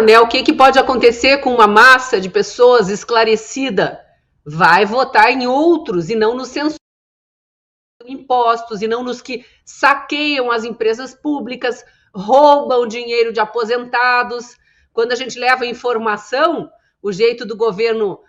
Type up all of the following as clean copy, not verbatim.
claro, né, o que pode acontecer com uma massa de pessoas esclarecida? Vai votar em outros e não nos censurar impostos e não nos que saqueiam as empresas públicas, roubam dinheiro de aposentados. Quando a gente leva informação, o jeito do governo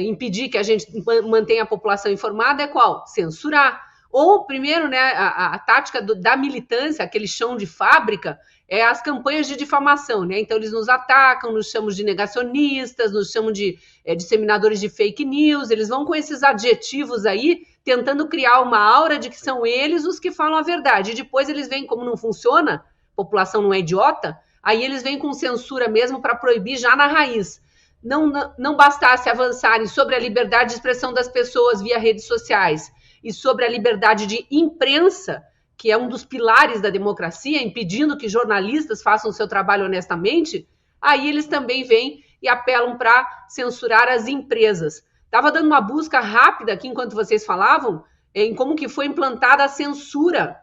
impedir que a gente mantenha a população informada é qual? Censurar. Ou, primeiro, né, a tática da militância, aquele chão de fábrica, é as campanhas de difamação, né? Então, eles nos atacam, nos chamam de negacionistas, nos chamam de disseminadores de fake news, eles vão com esses adjetivos aí, tentando criar uma aura de que são eles os que falam a verdade. E depois eles vêm, como não funciona, a população não é idiota, aí eles vêm com censura mesmo para proibir já na raiz. Não bastasse avançarem sobre a liberdade de expressão das pessoas via redes sociais e sobre a liberdade de imprensa, que é um dos pilares da democracia, impedindo que jornalistas façam o seu trabalho honestamente, aí eles também vêm e apelam para censurar as empresas. Estava dando uma busca rápida aqui, enquanto vocês falavam, em como que foi implantada a censura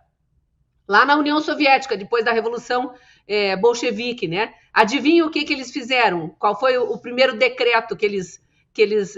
lá na União Soviética, depois da Revolução Bolchevique, né? Adivinha o que eles fizeram? Qual foi o primeiro decreto que eles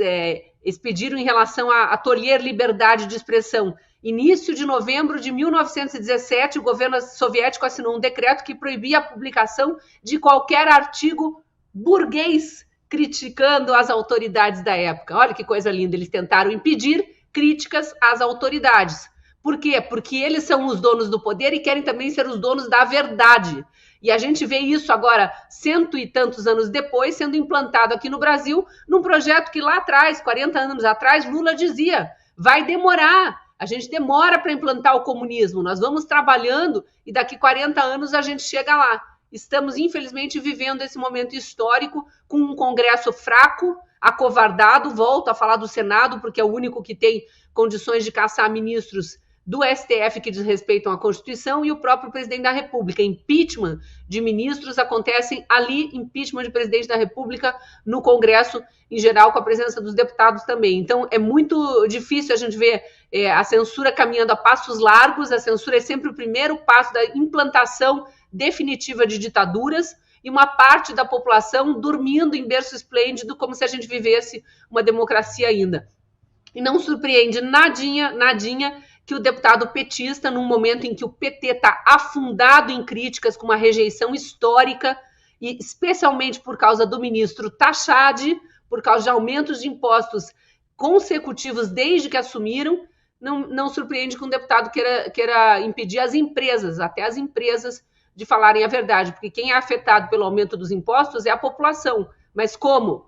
expediram em relação a tolher liberdade de expressão? Início de novembro de 1917, o governo soviético assinou um decreto que proibia a publicação de qualquer artigo burguês criticando as autoridades da época. Olha que coisa linda, eles tentaram impedir críticas às autoridades. Por quê? Porque eles são os donos do poder e querem também ser os donos da verdade. E a gente vê isso agora, 100 e tantos anos depois, sendo implantado aqui no Brasil, num projeto que lá atrás, 40 anos atrás, Lula dizia, vai demorar. A gente demora para implantar o comunismo, nós vamos trabalhando e daqui 40 anos a gente chega lá. Estamos, infelizmente, vivendo esse momento histórico com um Congresso fraco, acovardado, volto a falar do Senado, porque é o único que tem condições de caçar ministros do STF que desrespeitam a Constituição e o próprio presidente da República. Impeachment de ministros acontecem ali, impeachment de presidente da República no Congresso, em geral, com a presença dos deputados também. Então, é muito difícil a gente ver a censura caminhando a passos largos, a censura é sempre o primeiro passo da implantação definitiva de ditaduras e uma parte da população dormindo em berço esplêndido, como se a gente vivesse uma democracia ainda. E não surpreende nadinha que o deputado petista, num momento em que o PT está afundado em críticas com uma rejeição histórica, e especialmente por causa do ministro Tachad, por causa de aumentos de impostos consecutivos desde que assumiram, não surpreende que um deputado queira impedir as empresas, até as empresas, de falarem a verdade, porque quem é afetado pelo aumento dos impostos é a população. Mas como?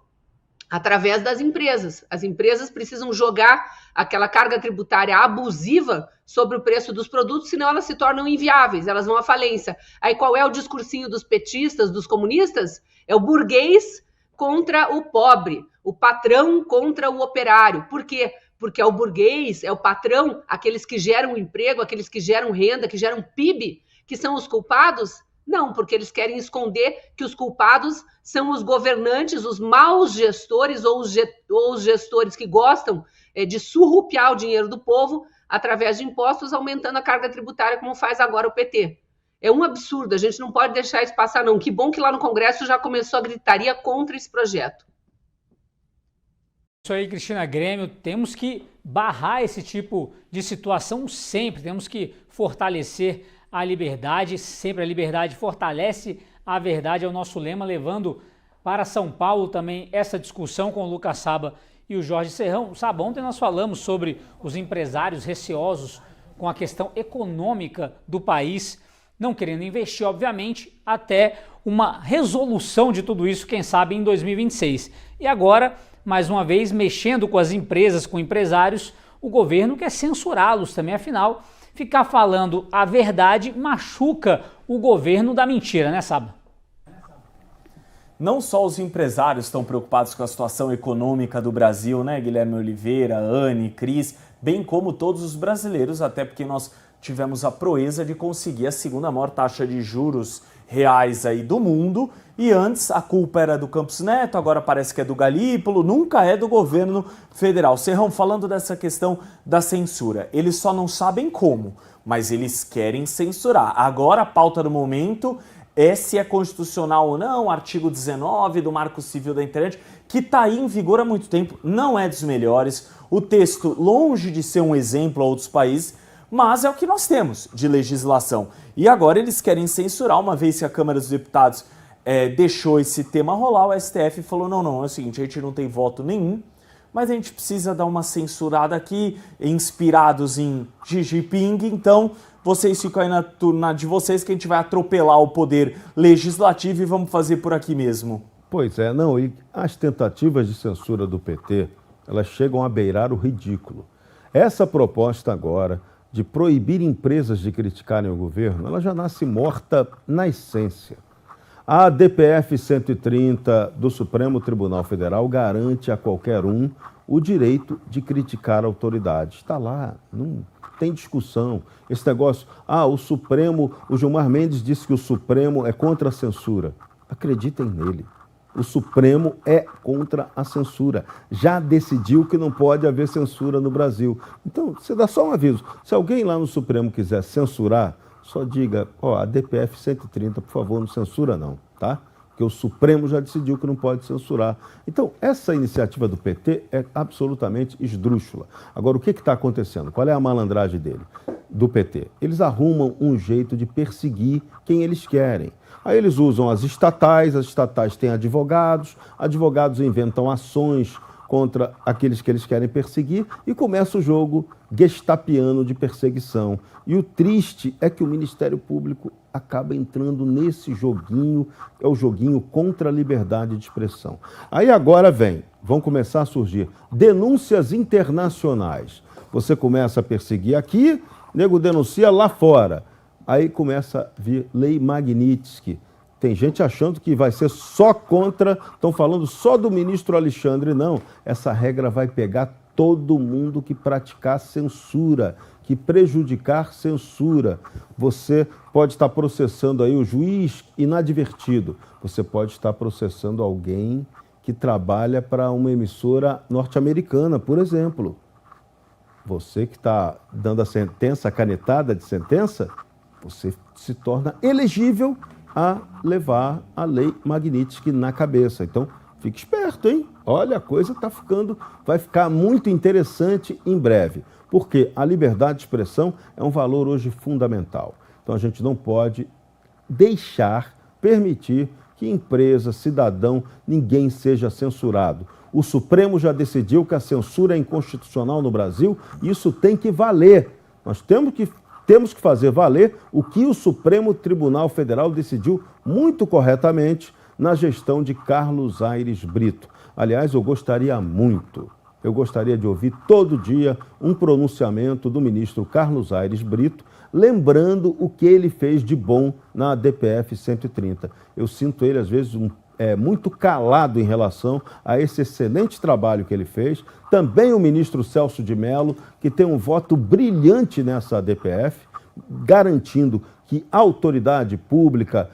Através das empresas. As empresas precisam jogar aquela carga tributária abusiva sobre o preço dos produtos, senão elas se tornam inviáveis, elas vão à falência. Aí qual é o discursinho dos petistas, dos comunistas? É o burguês contra o pobre, o patrão contra o operário. Por quê? Porque é o burguês, é o patrão, aqueles que geram emprego, aqueles que geram renda, que geram PIB, que são os culpados? Não, porque eles querem esconder que os culpados são os governantes, os maus gestores ou os gestores que gostam de surrupiar o dinheiro do povo através de impostos, aumentando a carga tributária, como faz agora o PT. É um absurdo, a gente não pode deixar isso passar, não. Que bom que lá no Congresso já começou a gritaria contra esse projeto. Isso aí, Cristina Grêmio, temos que barrar esse tipo de situação sempre, temos que fortalecer a liberdade, sempre a liberdade fortalece a verdade, é o nosso lema, levando para São Paulo também essa discussão com o Lucas Saba e o Jorge Serrão. Saba, ontem nós falamos sobre os empresários receosos com a questão econômica do país, não querendo investir, obviamente, até uma resolução de tudo isso, quem sabe em 2026. E agora, mais uma vez, mexendo com as empresas, com empresários, o governo quer censurá-los também, afinal, ficar falando a verdade machuca o governo da mentira, né, Saba? Não só os empresários estão preocupados com a situação econômica do Brasil, né, Guilherme Oliveira, Anne, Cris, bem como todos os brasileiros, até porque nós tivemos a proeza de conseguir a segunda maior taxa de juros reais aí do mundo, e antes a culpa era do Campos Neto, agora parece que é do Galípolo, nunca é do governo federal. Serrão, falando dessa questão da censura, eles só não sabem como, mas eles querem censurar. Agora a pauta do momento se é constitucional ou não, artigo 19 do Marco Civil da Internet, que está aí em vigor há muito tempo, não é dos melhores. O texto, longe de ser um exemplo a outros países, mas é o que nós temos de legislação. E agora eles querem censurar, uma vez que a Câmara dos Deputados deixou esse tema rolar, o STF falou, não, é o seguinte, a gente não tem voto nenhum, mas a gente precisa dar uma censurada aqui, inspirados em Xi Jinping, então vocês ficam aí na turma de vocês que a gente vai atropelar o poder legislativo e vamos fazer por aqui mesmo. Pois é, não, e as tentativas de censura do PT, elas chegam a beirar o ridículo. Essa proposta agora de proibir empresas de criticarem o governo, ela já nasce morta na essência. A DPF 130 do Supremo Tribunal Federal garante a qualquer um o direito de criticar a autoridade. Está lá, não tem discussão. Esse negócio, o Supremo, o Gilmar Mendes disse que o Supremo é contra a censura. Acreditem nele. O Supremo é contra a censura. Já decidiu que não pode haver censura no Brasil. Então, você dá só um aviso. Se alguém lá no Supremo quiser censurar, só diga, a DPF 130, por favor, não censura não, tá? Porque o Supremo já decidiu que não pode censurar. Então, essa iniciativa do PT é absolutamente esdrúxula. Agora, o que está acontecendo? Qual é a malandragem do PT? Eles arrumam um jeito de perseguir quem eles querem. Aí eles usam as estatais têm advogados inventam ações contra aqueles que eles querem perseguir e começa o jogo gestapiano de perseguição. E o triste é que o Ministério Público acaba entrando nesse joguinho, é o joguinho contra a liberdade de expressão. Aí agora vão começar a surgir denúncias internacionais. Você começa a perseguir aqui, nego denuncia lá fora. Aí começa a vir lei Magnitsky. Tem gente achando que vai ser só contra, estão falando só do ministro Alexandre. Não, essa regra vai pegar todo mundo que praticar censura, que prejudicar censura. Você pode estar processando aí o juiz inadvertido. Você pode estar processando alguém que trabalha para uma emissora norte-americana, por exemplo. Você que está dando a sentença, a canetada de sentença, você se torna elegível a levar a lei Magnitsky na cabeça. Então, fique esperto, hein? Olha, a coisa vai ficar muito interessante em breve, porque a liberdade de expressão é um valor hoje fundamental. Então, a gente não pode permitir que empresa, cidadão, ninguém seja censurado. O Supremo já decidiu que a censura é inconstitucional no Brasil e isso tem que valer. Nós temos que fazer valer o que o Supremo Tribunal Federal decidiu muito corretamente na gestão de Carlos Aires Brito. Aliás, eu gostaria de ouvir todo dia um pronunciamento do ministro Carlos Aires Brito, lembrando o que ele fez de bom na DPF 130. Eu sinto ele, às vezes, muito calado em relação a esse excelente trabalho que ele fez. Também o ministro Celso de Mello, que tem um voto brilhante nessa DPF, garantindo que a autoridade pública,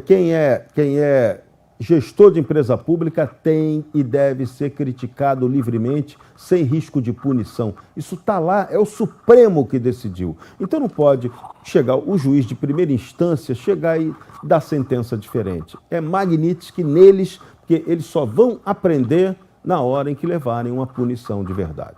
quem é gestor de empresa pública, tem e deve ser criticado livremente, sem risco de punição. Isso está lá, é o Supremo que decidiu. Então não pode chegar o juiz de primeira instância, chegar e dar sentença diferente. É Magnitsky neles, porque eles só vão aprender na hora em que levarem uma punição de verdade.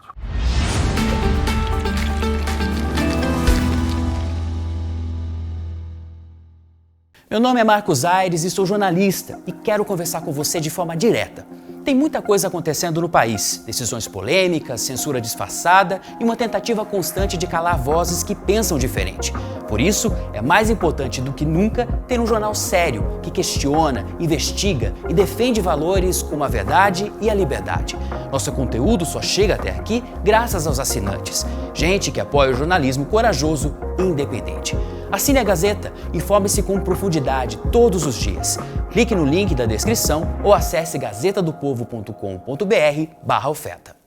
Meu nome é Marcos Aires e sou jornalista e quero conversar com você de forma direta. Tem muita coisa acontecendo no país, decisões polêmicas, censura disfarçada e uma tentativa constante de calar vozes que pensam diferente. Por isso, é mais importante do que nunca ter um jornal sério, que questiona, investiga e defende valores como a verdade e a liberdade. Nosso conteúdo só chega até aqui graças aos assinantes, gente que apoia o jornalismo corajoso e independente. Assine a Gazeta, informe-se com profundidade todos os dias. Clique no link da descrição ou acesse gazetadopovo.com.br/oferta.